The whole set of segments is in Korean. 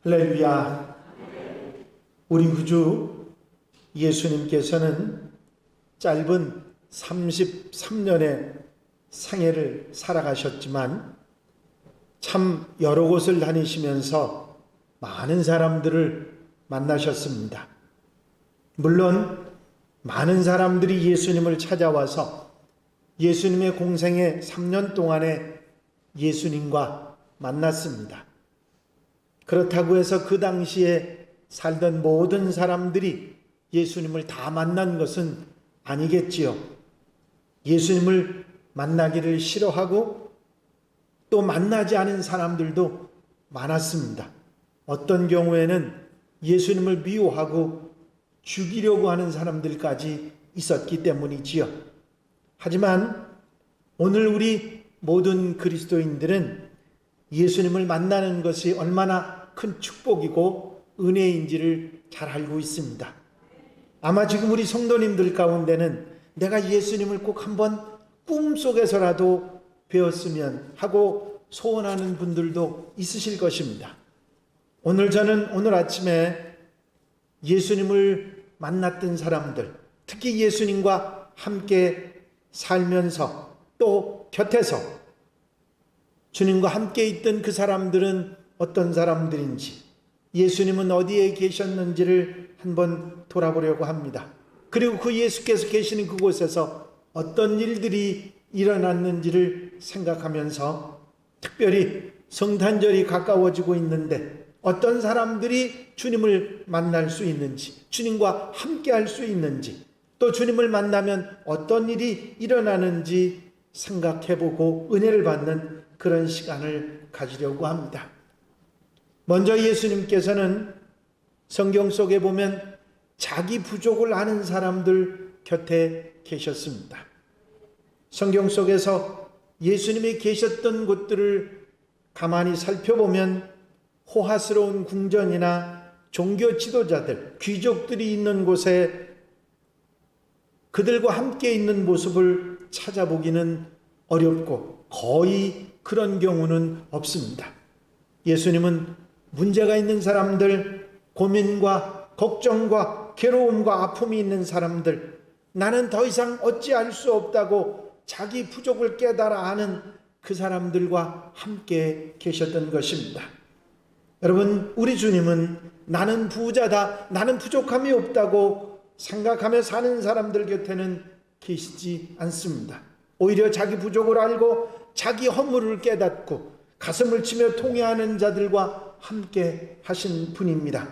할렐루야. 우리 구주 예수님께서는 짧은 33년의 생애를 살아가셨지만 참 여러 곳을 다니시면서 많은 사람들을 만나셨습니다. 물론 많은 사람들이 예수님을 찾아와서 예수님의 공생의 3년 동안에 예수님과 만났습니다. 그렇다고 해서 그 당시에 살던 모든 사람들이 예수님을 다 만난 것은 아니겠지요. 예수님을 만나기를 싫어하고 또 만나지 않은 사람들도 많았습니다. 어떤 경우에는 예수님을 미워하고 죽이려고 하는 사람들까지 있었기 때문이지요. 하지만 오늘 우리 모든 그리스도인들은 예수님을 만나는 것이 얼마나 큰 축복이고 은혜인지를 잘 알고 있습니다. 아마 지금 우리 성도님들 가운데는 내가 예수님을 꼭 한번 꿈속에서라도 뵈었으면 하고 소원하는 분들도 있으실 것입니다. 오늘 아침에 예수님을 만났던 사람들, 특히 예수님과 함께 살면서 또 곁에서 주님과 함께 있던 그 사람들은 어떤 사람들인지, 예수님은 어디에 계셨는지를 한번 돌아보려고 합니다. 그리고 그 예수께서 계시는 그곳에서 어떤 일들이 일어났는지를 생각하면서 특별히 성탄절이 가까워지고 있는데 어떤 사람들이 주님을 만날 수 있는지, 주님과 함께 할 수 있는지, 또 주님을 만나면 어떤 일이 일어나는지 생각해보고 은혜를 받는 그런 시간을 가지려고 합니다. 먼저 예수님께서는 성경 속에 보면 자기 부족을 아는 사람들 곁에 계셨습니다. 성경 속에서 예수님이 계셨던 곳들을 가만히 살펴보면 호화스러운 궁전이나 종교 지도자들, 귀족들이 있는 곳에 그들과 함께 있는 모습을 찾아보기는 어렵고 거의 그런 경우는 없습니다. 예수님은 문제가 있는 사람들, 고민과 걱정과 괴로움과 아픔이 있는 사람들, 나는 더 이상 어찌할 수 없다고 자기 부족을 깨달아 아는 그 사람들과 함께 계셨던 것입니다. 여러분, 우리 주님은 나는 부자다, 나는 부족함이 없다고 생각하며 사는 사람들 곁에는 계시지 않습니다. 오히려 자기 부족을 알고 자기 허물을 깨닫고 가슴을 치며 통회하는 자들과 함께 하신 분입니다.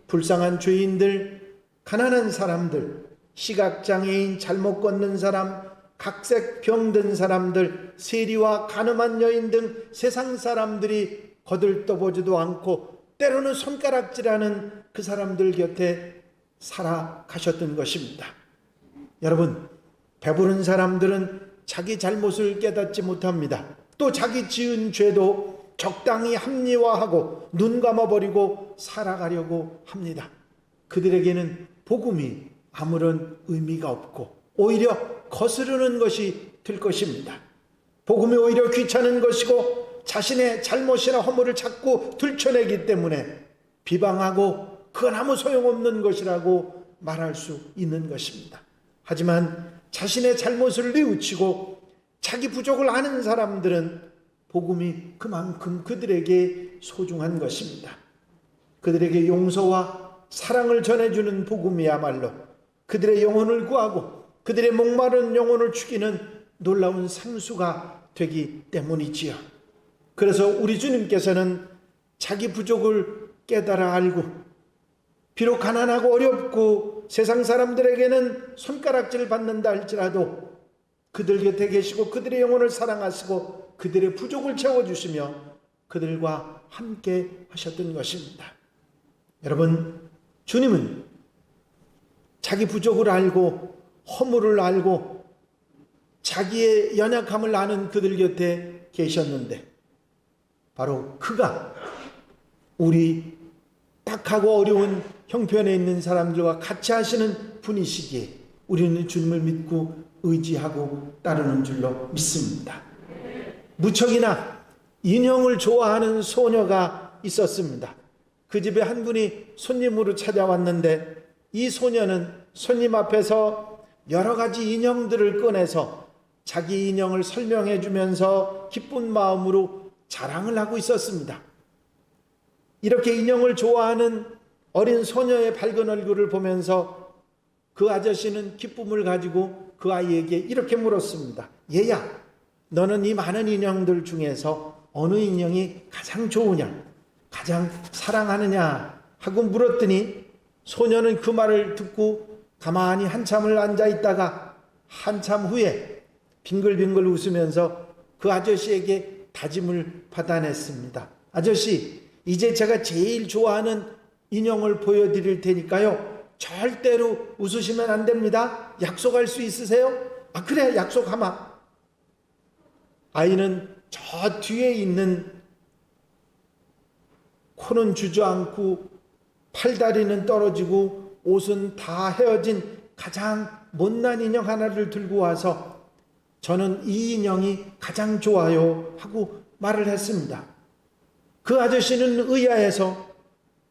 불쌍한 죄인들, 가난한 사람들, 시각장애인, 잘못 걷는 사람, 각색 병든 사람들, 세리와 가늠한 여인 등 세상 사람들이 거들떠보지도 않고 때로는 손가락질하는 그 사람들 곁에 살아가셨던 것입니다. 여러분, 배부른 사람들은 자기 잘못을 깨닫지 못합니다. 또 자기 지은 죄도 적당히 합리화하고 눈 감아버리고 살아가려고 합니다. 그들에게는 복음이 아무런 의미가 없고 오히려 거스르는 것이 될 것입니다. 복음이 오히려 귀찮은 것이고 자신의 잘못이나 허물을 자꾸 들춰내기 때문에 비방하고 그건 아무 소용없는 것이라고 말할 수 있는 것입니다. 하지만 자신의 잘못을 뉘우치고 자기 부족을 아는 사람들은 복음이 그만큼 그들에게 소중한 것입니다. 그들에게 용서와 사랑을 전해주는 복음이야말로 그들의 영혼을 구하고 그들의 목마른 영혼을 죽이는 놀라운 생수가 되기 때문이지요. 그래서 우리 주님께서는 자기 부족을 깨달아 알고 비록 가난하고 어렵고 세상 사람들에게는 손가락질 받는다 할지라도 그들 곁에 계시고 그들의 영혼을 사랑하시고 그들의 부족을 채워주시며 그들과 함께 하셨던 것입니다. 여러분, 주님은 자기 부족을 알고 허물을 알고 자기의 연약함을 아는 그들 곁에 계셨는데 바로 그가 우리 딱하고 어려운 형편에 있는 사람들과 같이 하시는 분이시기에 우리는 주님을 믿고 의지하고 따르는 줄로 믿습니다. 무척이나 인형을 좋아하는 소녀가 있었습니다. 그 집에 한 분이 손님으로 찾아왔는데 이 소녀는 손님 앞에서 여러 가지 인형들을 꺼내서 자기 인형을 설명해 주면서 기쁜 마음으로 자랑을 하고 있었습니다. 이렇게 인형을 좋아하는 어린 소녀의 밝은 얼굴을 보면서 그 아저씨는 기쁨을 가지고 그 아이에게 이렇게 물었습니다. 얘야, 너는 이 많은 인형들 중에서 어느 인형이 가장 좋으냐? 가장 사랑하느냐? 하고 물었더니 소녀는 그 말을 듣고 가만히 한참을 앉아 있다가 한참 후에 빙글빙글 웃으면서 그 아저씨에게 다짐을 받아냈습니다. 아저씨, 이제 제가 제일 좋아하는 인형을 보여드릴 테니까요, 절대로 웃으시면 안 됩니다. 약속할 수 있으세요? 아, 그래, 약속하마. 아이는 저 뒤에 있는 코는 주저앉고 팔다리는 떨어지고 옷은 다 헤어진 가장 못난 인형 하나를 들고 와서 저는 이 인형이 가장 좋아요 하고 말을 했습니다. 그 아저씨는 의아해서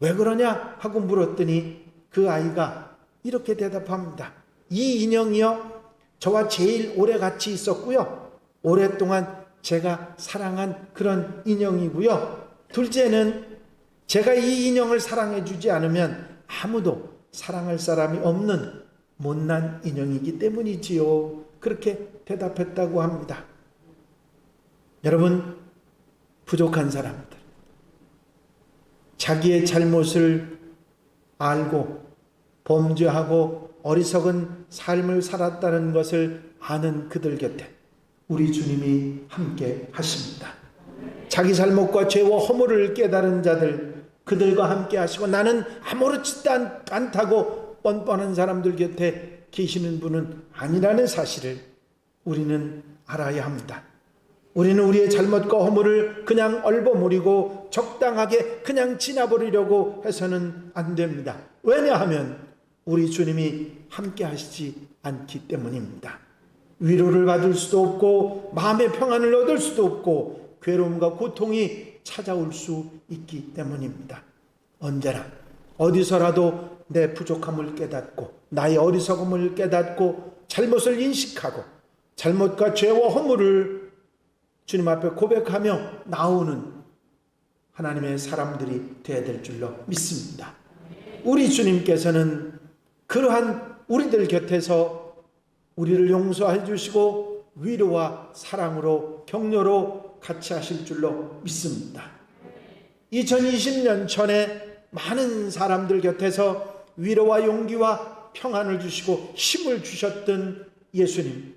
왜 그러냐 하고 물었더니 그 아이가 이렇게 대답합니다. 이 인형이요, 저와 제일 오래 같이 있었고요, 오랫동안 제가 사랑한 그런 인형이고요, 둘째는 제가 이 인형을 사랑해 주지 않으면 아무도 사랑할 사람이 없는 못난 인형이기 때문이지요. 그렇게 대답했다고 합니다. 여러분, 부족한 사람들, 자기의 잘못을 알고 범죄하고 어리석은 삶을 살았다는 것을 아는 그들 곁에 우리 주님이 함께 하십니다. 자기 잘못과 죄와 허물을 깨달은 자들, 그들과 함께 하시고 나는 아무렇지도 않다고 뻔뻔한 사람들 곁에 계시는 분은 아니라는 사실을 우리는 알아야 합니다. 우리는 우리의 잘못과 허물을 그냥 얼버무리고 적당하게 그냥 지나버리려고 해서는 안 됩니다. 왜냐하면 우리 주님이 함께 하시지 않기 때문입니다. 위로를 받을 수도 없고 마음의 평안을 얻을 수도 없고 괴로움과 고통이 찾아올 수 있기 때문입니다. 언제나 어디서라도 내 부족함을 깨닫고 나의 어리석음을 깨닫고 잘못을 인식하고 잘못과 죄와 허물을 주님 앞에 고백하며 나오는 하나님의 사람들이 되어야 될 줄로 믿습니다. 우리 주님께서는 그러한 우리들 곁에서 우리를 용서해 주시고 위로와 사랑으로 격려로 같이 하실 줄로 믿습니다. 2020년 전에 많은 사람들 곁에서 위로와 용기와 평안을 주시고 힘을 주셨던 예수님,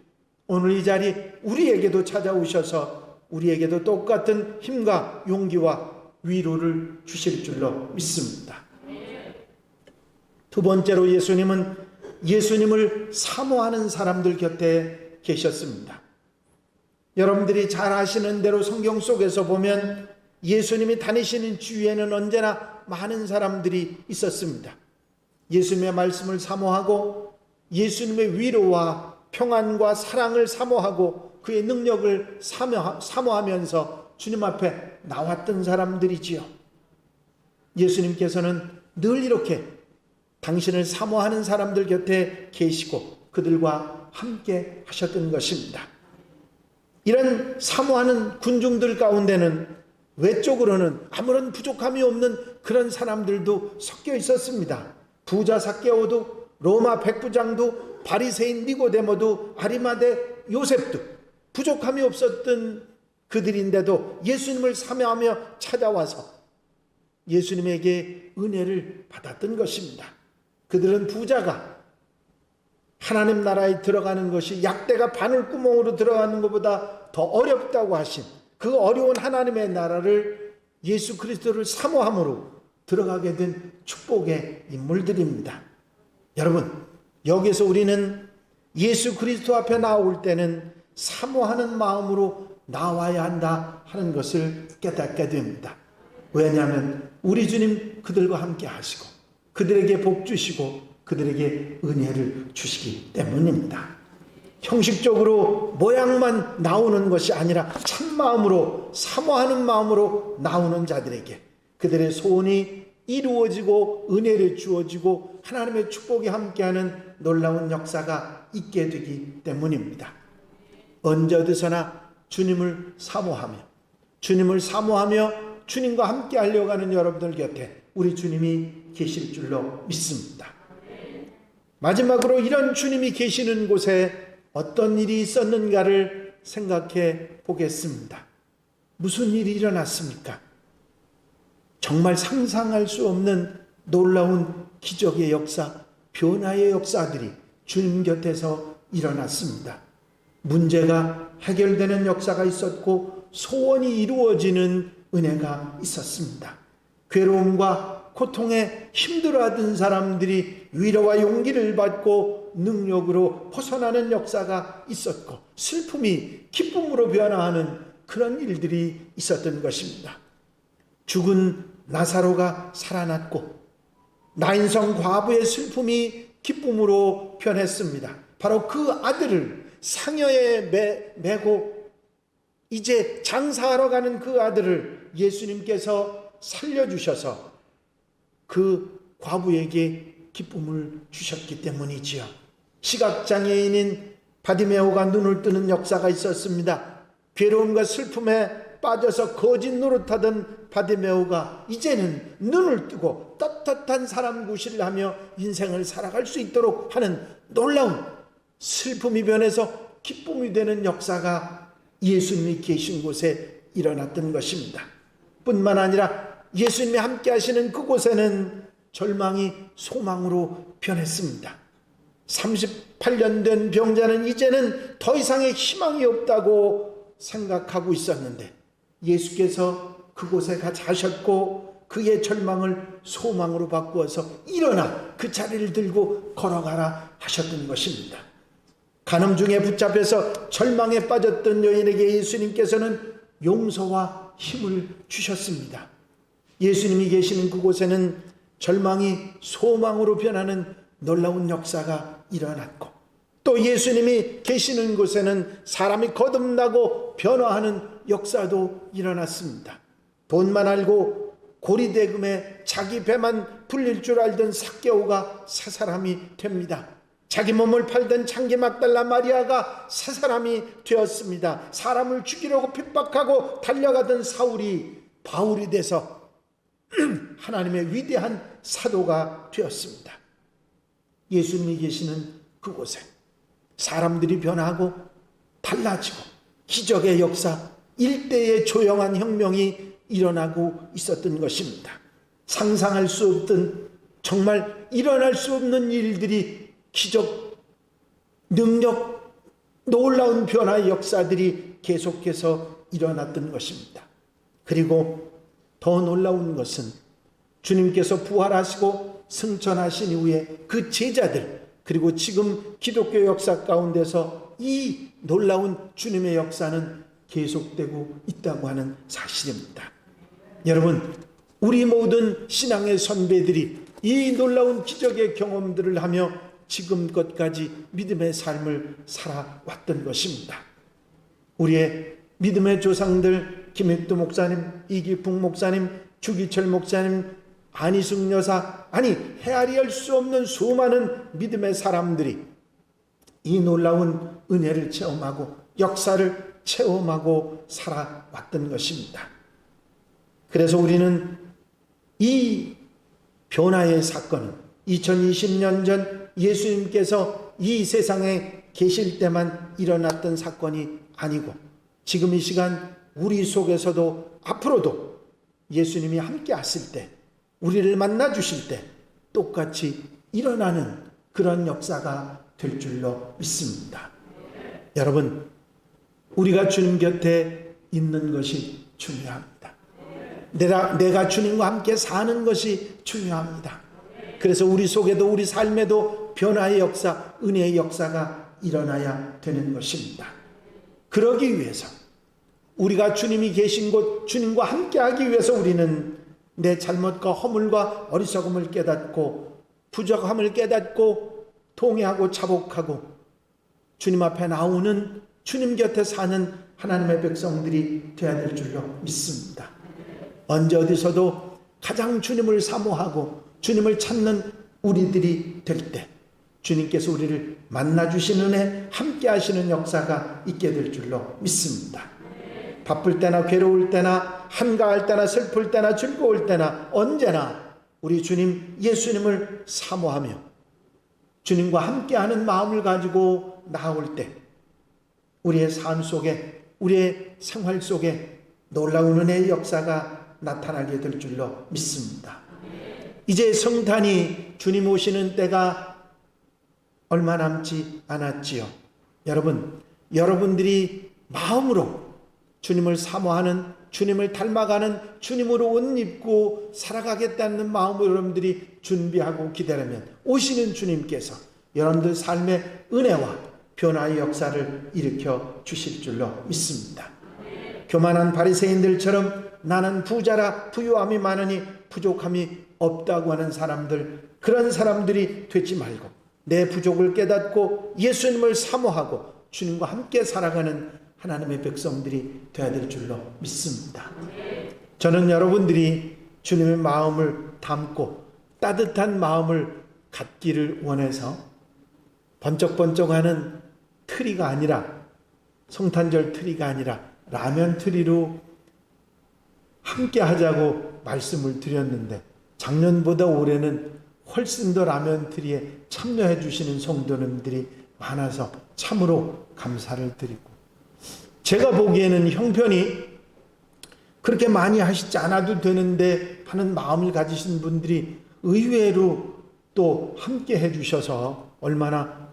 오늘 이 자리 우리에게도 찾아오셔서 우리에게도 똑같은 힘과 용기와 위로를 주실 줄로 믿습니다. 두 번째로 예수님은 예수님을 사모하는 사람들 곁에 계셨습니다. 여러분들이 잘 아시는 대로 성경 속에서 보면 예수님이 다니시는 주위에는 언제나 많은 사람들이 있었습니다. 예수님의 말씀을 사모하고 예수님의 위로와 평안과 사랑을 사모하고 그의 능력을 사모하면서 주님 앞에 나왔던 사람들이지요. 예수님께서는 늘 이렇게 당신을 사모하는 사람들 곁에 계시고 그들과 함께 하셨던 것입니다. 이런 사모하는 군중들 가운데는 외적으로는 아무런 부족함이 없는 그런 사람들도 섞여 있었습니다. 부자 삭개오도, 로마 백부장도, 바리새인 니고데모도, 아리마대 요셉도 부족함이 없었던 그들인데도 예수님을 사모하며 찾아와서 예수님에게 은혜를 받았던 것입니다. 그들은 부자가 하나님 나라에 들어가는 것이 약대가 바늘구멍으로 들어가는 것보다 더 어렵다고 하신 그 어려운 하나님의 나라를 예수 그리스도를 사모함으로 들어가게 된 축복의 인물들입니다. 여러분, 여기서 우리는 예수 그리스도 앞에 나올 때는 사모하는 마음으로 나와야 한다 하는 것을 깨닫게 됩니다. 왜냐하면 우리 주님 그들과 함께 하시고 그들에게 복 주시고 그들에게 은혜를 주시기 때문입니다. 형식적으로 모양만 나오는 것이 아니라 참마음으로 사모하는 마음으로 나오는 자들에게 그들의 소원이 이루어지고 은혜를 주어지고 하나님의 축복이 함께하는 놀라운 역사가 있게 되기 때문입니다. 언제 어디서나 주님을 사모하며 주님과 함께 하려고 하는 여러분들 곁에 우리 주님이 계실 줄로 믿습니다. 마지막으로 이런 주님이 계시는 곳에 어떤 일이 있었는가를 생각해 보겠습니다. 무슨 일이 일어났습니까? 정말 상상할 수 없는 놀라운 기적의 역사, 변화의 역사들이 주님 곁에서 일어났습니다. 문제가 해결되는 역사가 있었고 소원이 이루어지는 은혜가 있었습니다. 괴로움과 고통에 힘들어하던 사람들이 위로와 용기를 받고 능력으로 벗어나는 역사가 있었고 슬픔이 기쁨으로 변화하는 그런 일들이 있었던 것입니다. 죽은 나사로가 살아났고 나인성 과부의 슬픔이 기쁨으로 변했습니다. 바로 그 아들을 상여에 메고 이제 장사하러 가는 그 아들을 예수님께서 살려주셔서 그 과부에게 기쁨을 주셨기 때문이지요. 시각장애인인 바디메오가 눈을 뜨는 역사가 있었습니다. 괴로움과 슬픔에 빠져서 거짓 노릇하던 바디메오가 이제는 눈을 뜨고 떳떳한 사람 구실을 하며 인생을 살아갈 수 있도록 하는 놀라운 슬픔이 변해서 기쁨이 되는 역사가 예수님이 계신 곳에 일어났던 것입니다. 뿐만 아니라 예수님이 함께 하시는 그곳에는 절망이 소망으로 변했습니다. 38년 된 병자는 이제는 더 이상의 희망이 없다고 생각하고 있었는데 예수께서 그곳에 가셨고 그의 절망을 소망으로 바꾸어서 일어나 그 자리를 들고 걸어가라 하셨던 것입니다. 간음 중에 붙잡혀서 절망에 빠졌던 여인에게 예수님께서는 용서와 힘을 주셨습니다. 예수님이 계시는 그곳에는 절망이 소망으로 변하는 놀라운 역사가 일어났고 또 예수님이 계시는 곳에는 사람이 거듭나고 변화하는 역사도 일어났습니다. 돈만 알고 고리대금에 자기 배만 불릴 줄 알던 삭개오가 새 사람이 됩니다. 자기 몸을 팔던 창기 막달라 마리아가 새 사람이 되었습니다. 사람을 죽이려고 핍박하고 달려가던 사울이 바울이 돼서 하나님의 위대한 사도가 되었습니다. 예수님이 계시는 그곳에 사람들이 변하고 달라지고 기적의 역사, 일대의 조용한 혁명이 일어나고 있었던 것입니다. 상상할 수 없던 정말 일어날 수 없는 일들이 기적, 능력, 놀라운 변화의 역사들이 계속해서 일어났던 것입니다. 그리고 더 놀라운 것은 주님께서 부활하시고 승천하신 이후에 그 제자들 그리고 지금 기독교 역사 가운데서 이 놀라운 주님의 역사는 계속되고 있다고 하는 사실입니다. 여러분, 우리 모든 신앙의 선배들이 이 놀라운 기적의 경험들을 하며 지금껏까지 믿음의 삶을 살아왔던 것입니다. 우리의 믿음의 조상들 김익두 목사님, 이기풍 목사님, 주기철 목사님, 안희숙 여사, 아니 헤아리할 수 없는 수많은 믿음의 사람들이 이 놀라운 은혜를 체험하고 역사를 체험하고 살아왔던 것입니다. 그래서 우리는 이 변화의 사건은 2020년 전 예수님께서 이 세상에 계실 때만 일어났던 사건이 아니고 지금 이 시간 우리 속에서도 앞으로도 예수님이 함께 하실 때 우리를 만나 주실 때 똑같이 일어나는 그런 역사가 될 줄로 믿습니다. 여러분, 우리가 주님 곁에 있는 것이 중요합니다. 내가 주님과 함께 사는 것이 중요합니다. 그래서 우리 속에도 우리 삶에도 변화의 역사, 은혜의 역사가 일어나야 되는 것입니다. 그러기 위해서 우리가 주님이 계신 곳 주님과 함께 하기 위해서 우리는 내 잘못과 허물과 어리석음을 깨닫고 부족함을 깨닫고 통회하고 자복하고 주님 앞에 나오는 주님 곁에 사는 하나님의 백성들이 되어야 될 줄로 믿습니다. 언제 어디서도 가장 주님을 사모하고 주님을 찾는 우리들이 될 때 주님께서 우리를 만나주시는 은혜, 함께 하시는 역사가 있게 될 줄로 믿습니다. 바쁠 때나 괴로울 때나 한가할 때나 슬플 때나 즐거울 때나 언제나 우리 주님 예수님을 사모하며 주님과 함께하는 마음을 가지고 나올 때 우리의 삶 속에, 우리의 생활 속에 놀라운 은혜의 역사가 나타나게 될 줄로 믿습니다. 이제 성탄이 주님 오시는 때가 얼마 남지 않았지요. 여러분, 여러분들이 마음으로 주님을 사모하는, 주님을 닮아가는, 주님으로 옷 입고 살아가겠다는 마음으로 여러분들이 준비하고 기다리면 오시는 주님께서 여러분들 삶의 은혜와 변화의 역사를 일으켜 주실 줄로 믿습니다. 교만한 바리새인들처럼 나는 부자라 부유함이 많으니 부족함이 없다고 하는 사람들, 그런 사람들이 되지 말고 내 부족을 깨닫고 예수님을 사모하고 주님과 함께 살아가는 하나님의 백성들이 되어야 될 줄로 믿습니다. 저는 여러분들이 주님의 마음을 담고 따뜻한 마음을 갖기를 원해서 번쩍번쩍하는 트리가 아니라, 성탄절 트리가 아니라 라면 트리로 함께 하자고 말씀을 드렸는데 작년보다 올해는 훨씬 더 라면 트리에 참여해 주시는 성도님들이 많아서 참으로 감사를 드리고, 제가 보기에는 형편이 그렇게 많이 하시지 않아도 되는데 하는 마음을 가지신 분들이 의외로 또 함께 해 주셔서 얼마나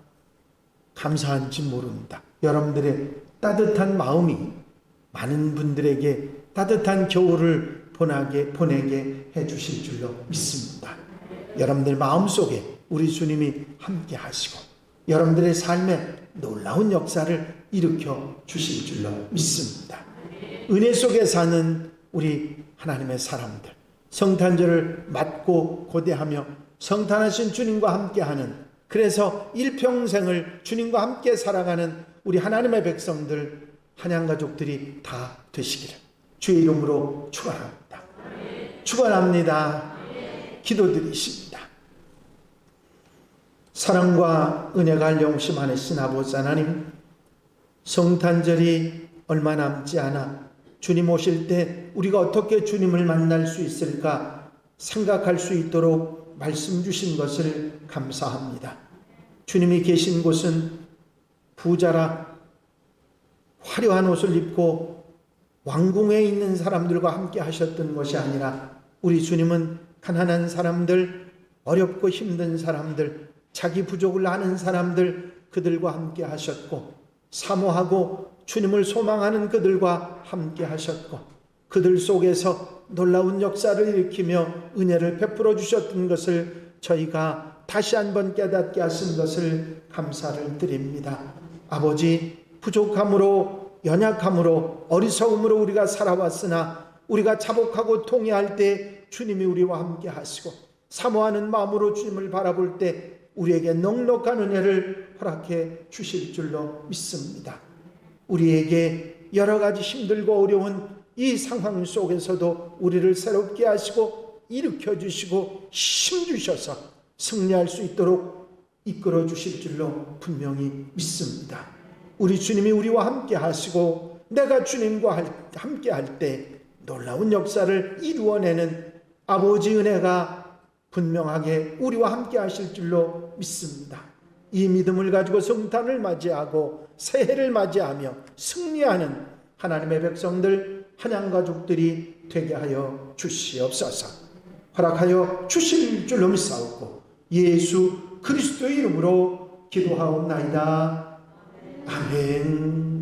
감사한지 모릅니다. 여러분들의 따뜻한 마음이 많은 분들에게 따뜻한 겨울을 보내게 해 주실 줄로 믿습니다. 여러분들 마음속에 우리 주님이 함께 하시고 여러분들의 삶에 놀라운 역사를 일으켜 주실 줄로 믿습니다. 은혜 속에 사는 우리 하나님의 사람들, 성탄절을 맞고 고대하며 성탄하신 주님과 함께하는, 그래서 일평생을 주님과 함께 살아가는 우리 하나님의 백성들, 한양가족들이 다 되시기를 주의 이름으로 축원합니다. 축원합니다. 기도드리십니다. 사랑과 은혜가 한량없이 많으신 아버지 하나님, 성탄절이 얼마 남지 않아 주님 오실 때 우리가 어떻게 주님을 만날 수 있을까 생각할 수 있도록 말씀 주신 것을 감사합니다. 주님이 계신 곳은 부자라 화려한 옷을 입고 왕궁에 있는 사람들과 함께 하셨던 것이 아니라 우리 주님은 가난한 사람들, 어렵고 힘든 사람들, 자기 부족을 아는 사람들, 그들과 함께 하셨고, 사모하고 주님을 소망하는 그들과 함께 하셨고, 그들 속에서 놀라운 역사를 일으키며 은혜를 베풀어 주셨던 것을 저희가 다시 한번 깨닫게 하신 것을 감사를 드립니다. 아버지, 부족함으로, 연약함으로, 어리석음으로 우리가 살아왔으나 우리가 자복하고 통회할 때 주님이 우리와 함께 하시고, 사모하는 마음으로 주님을 바라볼 때 우리에게 넉넉한 은혜를 허락해 주실 줄로 믿습니다. 우리에게 여러 가지 힘들고 어려운 이 상황 속에서도 우리를 새롭게 하시고 일으켜 주시고 힘 주셔서 승리할 수 있도록 이끌어 주실 줄로 분명히 믿습니다. 우리 주님이 우리와 함께 하시고 내가 주님과 함께 할 때 놀라운 역사를 이루어내는 아버지 은혜가 분명하게 우리와 함께 하실 줄로 믿습니다. 이 믿음을 가지고 성탄을 맞이하고 새해를 맞이하며 승리하는 하나님의 백성들, 한양가족들이 되게 하여 주시옵소서. 허락하여 주실 줄로 믿사옵고 예수 그리스도의 이름으로 기도하옵나이다. 아멘.